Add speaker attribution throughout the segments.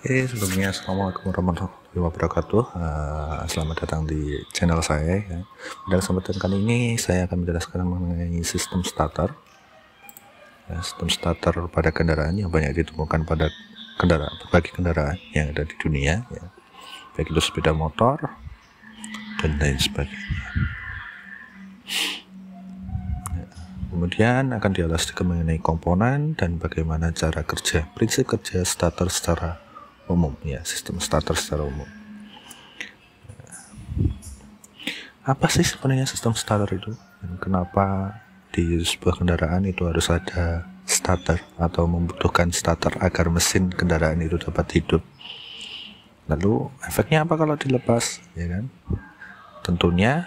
Speaker 1: Oke, sebelumnya Assalamualaikum warahmatullahi wabarakatuh. Selamat datang di channel saya ya. Pada kesempatan kali ini saya akan menjelaskan mengenai sistem starter ya, sistem starter pada kendaraan yang banyak ditemukan pada berbagai kendaraan yang ada di dunia ya. Baik itu sepeda motor dan lain sebagainya. Kemudian akan dijelaskan mengenai komponen dan bagaimana cara kerja, prinsip kerja starter secara umum ya, sistem starter secara umum. Apa sih sebenarnya sistem starter itu? Dan kenapa di sebuah kendaraan itu harus ada starter atau membutuhkan starter agar mesin kendaraan itu dapat hidup? Lalu efeknya apa kalau dilepas, ya kan? Tentunya.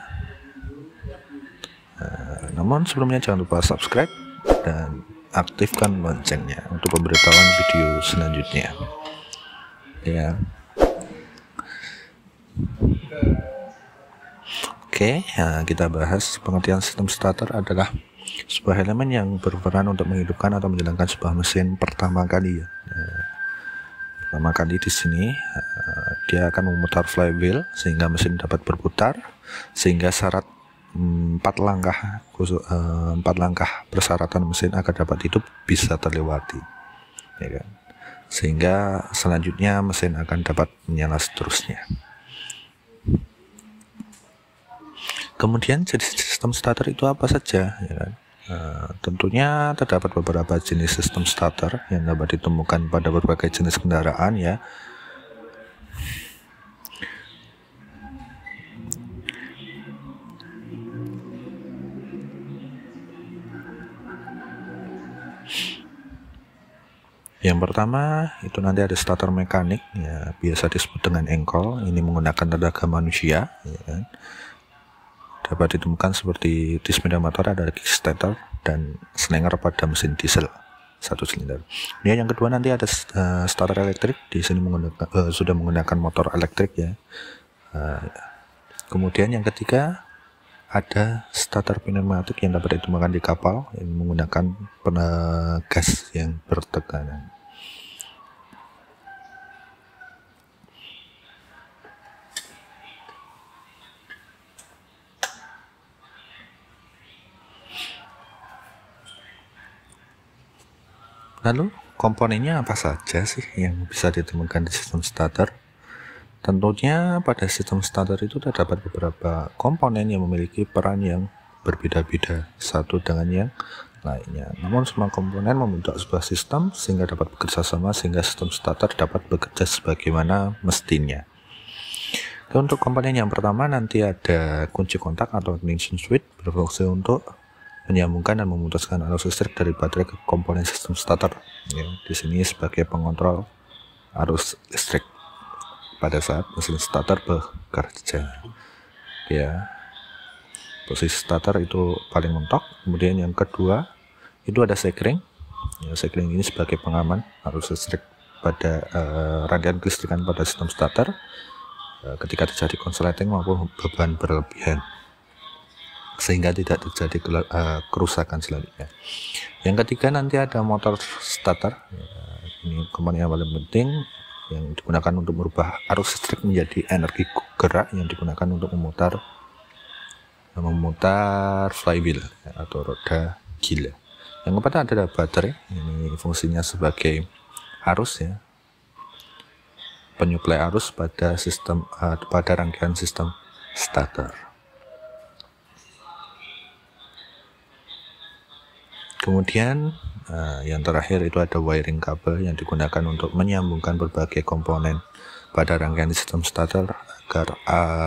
Speaker 1: Namun sebelumnya jangan lupa subscribe dan aktifkan loncengnya untuk pemberitahuan video selanjutnya. Ya. Oke, kita bahas pengertian sistem starter adalah sebuah elemen yang berperan untuk menghidupkan atau menjalankan sebuah mesin pertama kali ya. Pertama kali di sini dia akan memutar flywheel sehingga mesin dapat berputar, sehingga syarat empat langkah persyaratan mesin agar dapat hidup bisa terlewati, ya kan? Sehingga selanjutnya mesin akan dapat menyala seterusnya. Kemudian jenis sistem starter itu apa saja, ya kan? Tentunya terdapat beberapa jenis sistem starter yang dapat ditemukan pada berbagai jenis kendaraan ya. Yang pertama itu nanti ada starter mekanik ya, biasa disebut dengan engkol. Ini menggunakan tenaga manusia ya kan? Dapat ditemukan seperti di sepeda motor ada kickstarter dan slinger pada mesin diesel satu silinder. Ya, yang kedua nanti ada starter elektrik. Di sini sudah menggunakan motor elektrik ya. Kemudian yang ketiga ada starter pneumatik yang dapat ditemukan di kapal yang menggunakan gas yang bertekanan. Lalu komponennya apa saja sih yang bisa ditemukan di sistem starter? Tentunya pada sistem starter itu terdapat beberapa komponen yang memiliki peran yang berbeda-beda satu dengan yang lainnya. Namun semua komponen membentuk sebuah sistem sehingga dapat bekerja sama sehingga sistem starter dapat bekerja sebagaimana mestinya. Untuk komponen yang pertama nanti ada kunci kontak atau ignition switch, berfungsi untuk menyambungkan dan memutuskan arus listrik dari baterai ke komponen sistem starter. Ya, di sini sebagai pengontrol arus listrik pada saat mesin starter bekerja. Ya, posisi starter itu paling mentok. Kemudian yang kedua itu ada sekring. Ya, sekring ini sebagai pengaman arus listrik pada rangkaian kelistrikan pada sistem starter ketika terjadi konsleting maupun beban berlebihan, sehingga tidak terjadi kerusakan selanjutnya. Yang ketiga nanti ada motor starter. Ya, ini komponen yang paling penting yang digunakan untuk merubah arus listrik menjadi energi gerak yang digunakan untuk memutar flywheel ya, atau roda gila. Yang keempat ada baterai. Ini fungsinya sebagai arus ya, penyuplai arus pada rangkaian sistem starter. Kemudian yang terakhir itu ada wiring kabel yang digunakan untuk menyambungkan berbagai komponen pada rangkaian sistem starter agar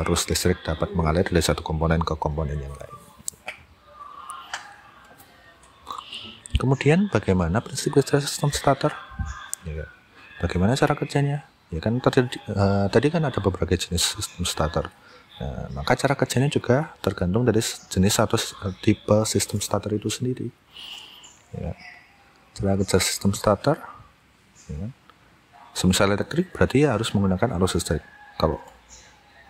Speaker 1: arus listrik dapat mengalir dari satu komponen ke komponen yang lain. Kemudian bagaimana prinsip kerja sistem starter? Ya, bagaimana cara kerjanya? Ya kan tadi kan ada beberapa jenis sistem starter. Nah, maka cara kerjanya juga tergantung dari jenis atau tipe sistem starter itu sendiri. Ya, cara kerja sistem starter ya, semisal elektrik berarti ya harus menggunakan arus listrik. Kalau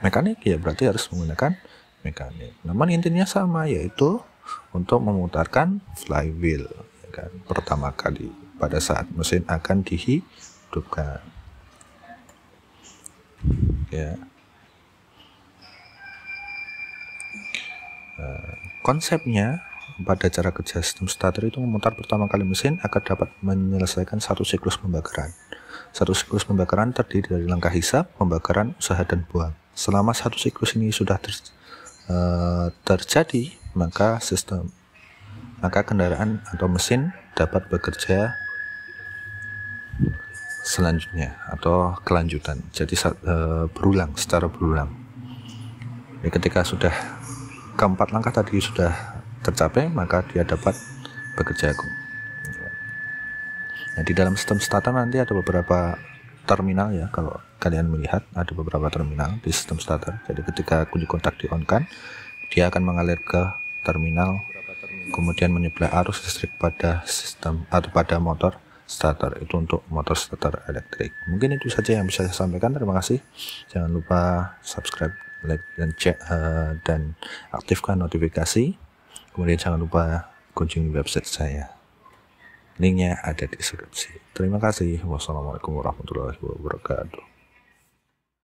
Speaker 1: mekanik ya berarti harus menggunakan mekanik. Namun intinya sama, yaitu untuk memutarkan flywheel ya kan, pertama kali pada saat mesin akan dihidupkan. ya. Konsepnya pada cara kerja sistem starter itu memutar pertama kali mesin agar dapat menyelesaikan satu siklus pembakaran. Satu siklus pembakaran terdiri dari langkah hisap, pembakaran, usaha, dan buang. Selama satu siklus ini sudah terjadi, maka kendaraan atau mesin dapat bekerja selanjutnya atau kelanjutan. Jadi secara berulang. Jadi ketika sudah keempat langkah tadi sudah tercapai, maka dia dapat bekerja. Nah, di dalam sistem starter nanti ada beberapa terminal ya, kalau kalian melihat ada beberapa terminal di sistem starter. Jadi ketika kunci kontak di-on-kan, dia akan mengalir ke terminal, kemudian menyuplai arus listrik pada sistem atau pada motor starter. Itu untuk motor starter elektrik. Mungkin itu saja yang bisa saya sampaikan. Terima kasih. Jangan lupa subscribe, like, dan aktifkan notifikasi. Kemudian jangan lupa kunjungi website saya. Linknya ada di deskripsi. Terima kasih. Wassalamualaikum warahmatullahi wabarakatuh.